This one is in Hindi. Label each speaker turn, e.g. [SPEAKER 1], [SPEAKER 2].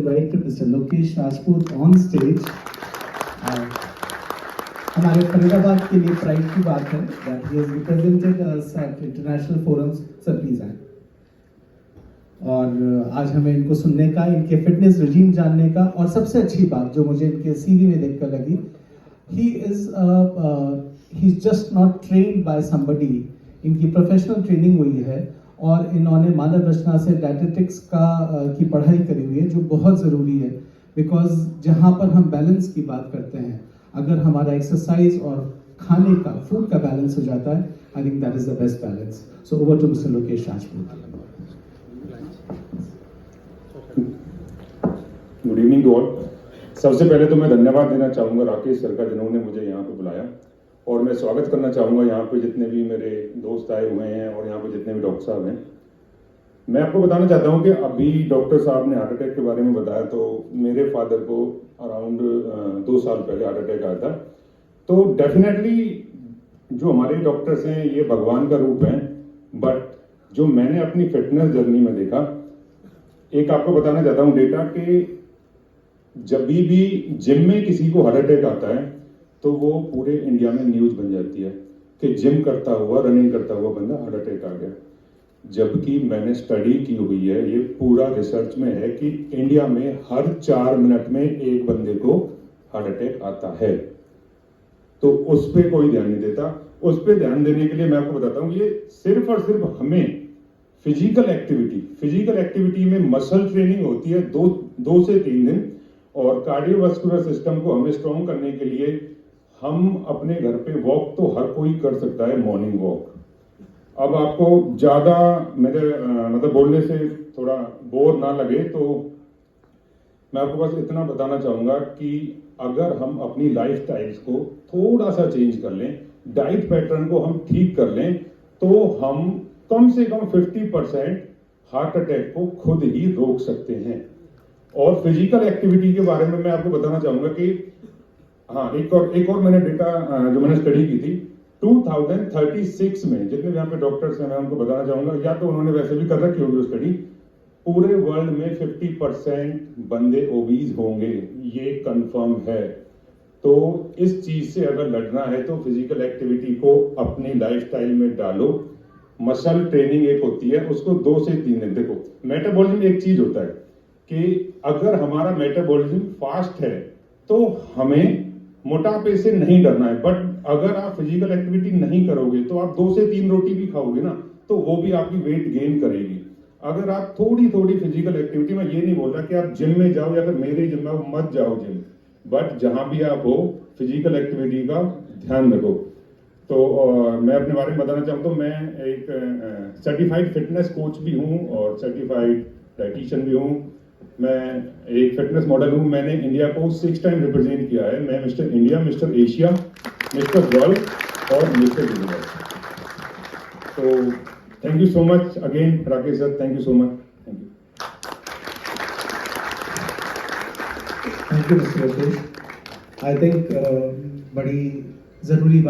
[SPEAKER 1] invite Mr. Lokesh Rajput on stage. हमारे फरीदाबाद के लिए प्राइड की बात है that he has represented us at international forums. Sir please आए। और आज हमें इनको सुनने का, इनके फिटनेस रिजीम जानने का, और सबसे अच्छी बात जो मुझे इनके सीवी में देखकर लगी, he is just not trained by somebody. इनकी प्रोफेशनल ट्रेनिंग हुई है और इन्होंने मानव रचना से डायटेटिक्स की पढ़ाई करी हुई है, जो बहुत ज़रूरी है। बिकॉज जहाँ पर हम बैलेंस की बात करते हैं, अगर हमारा एक्सरसाइज और खाने का, फूड का बैलेंस हो जाता है, I think that is the best balance. So over to mister Lokesh Rajput.
[SPEAKER 2] Good evening to all. सबसे पहले तो मैं धन्यवाद देना चाहूँगा राकेश सर का, जिन्होंने मुझे यहाँ पे बुलाया, और मैं स्वागत करना चाहूँगा यहाँ पे जितने भी मेरे दोस्त आए हुए हैं और यहाँ पे जितने भी डॉक्टर साहब हैं। मैं आपको बताना चाहता हूँ कि अभी डॉक्टर साहब ने हार्ट अटैक के बारे में बताया, तो मेरे फादर को अराउंड 2 साल पहले हार्ट अटैक आया था। तो डेफिनेटली जो हमारे डॉक्टर्स हैं ये भगवान का रूप हैं, बट जो मैंने अपनी फिटनेस जर्नी में देखा, एक आपको बताना चाहता हूँ डेटा कि जब भी जिम में किसी को हार्ट अटैक आता है तो वो पूरे इंडिया में न्यूज बन जाती है कि जिम करता हुआ, रनिंग करता हुआ बंदा हार्ट अटैक आ गया। जबकि मैंने स्टडी की हुई है, ये पूरा रिसर्च में है कि इंडिया में हर 4 मिनट में एक बंदे को हार्ट अटैक आता है। तो उस पर कोई ध्यान नहीं देता। उस पर ध्यान देने के लिए मैं आपको बताता हूँ, ये सिर्फ और सिर्फ हमें फिजिकल एक्टिविटी में मसल ट्रेनिंग होती है 2 से 3 दिन, और कार्डियोवास्कुलर सिस्टम को हमें स्ट्रॉन्ग करने के लिए हम अपने घर पे वॉक तो हर कोई कर सकता है, मॉर्निंग वॉक। अब आपको ज्यादा मेरे मतलब बोलने से थोड़ा बोर ना लगे, तो मैं आपको बस इतना बताना चाहूंगा कि अगर हम अपनी लाइफस्टाइल्स को थोड़ा सा चेंज कर लें, डाइट पैटर्न को हम ठीक कर लें, तो हम कम से कम 50% हार्ट अटैक को खुद ही रोक सकते हैं। और फिजिकल एक्टिविटी के बारे में मैं आपको बताना चाहूंगा कि हाँ, एक और मैंने डेटा जो मैंने स्टडी की थी 2036 में, जितने यहाँ पे डॉक्टर्स हैं मैं उनको बताना चाहूंगा, या तो उन्होंने वैसे भी कर रखी होगी स्टडी, पूरे वर्ल्ड में 50% बंदे ओबीज होंगे, ये कंफर्म है। तो इस चीज से अगर लड़ना है तो फिजिकल एक्टिविटी को अपनी लाइफस्टाइल में डालो। मसल ट्रेनिंग एक होती है, उसको 2 से 3 दिन। देखो, मेटाबॉलिज्म एक चीज होता है कि अगर हमारा मेटाबॉलिज्म फास्ट है तो हमें मोटापे से नहीं डरना है, बट अगर आप फिजिकल एक्टिविटी नहीं करोगे तो आप 2 से 3 रोटी भी खाओगे ना, तो वो भी आपकी वेट गेन करेगी। अगर आप थोड़ी फिजिकल एक्टिविटी, मैं ये नहीं बोल रहा कि आप जिम में जाओ या फिर मेरे जिम में मत जाओ जिम, बट जहां भी आप हो फिजिकल एक्टिविटी का ध्यान रखो। तो मैं अपने बारे में बताना चाहूँ तो मैं एक सर्टिफाइड फिटनेस कोच भी हूँ और सर्टिफाइड डाइटिशियन भी हूँ। मैं एक फिटनेस मॉडल हूँ। मैंने इंडिया को 6 टाइम रिप्रेजेंट किया है। मैं mister India, mister Asia, mister world और मिस्टर यूनिवर्स। तो thank you so much again Rakesh sir, thank you so much.
[SPEAKER 1] Thank you mister Lokesh. I think बड़ी जरूरी बात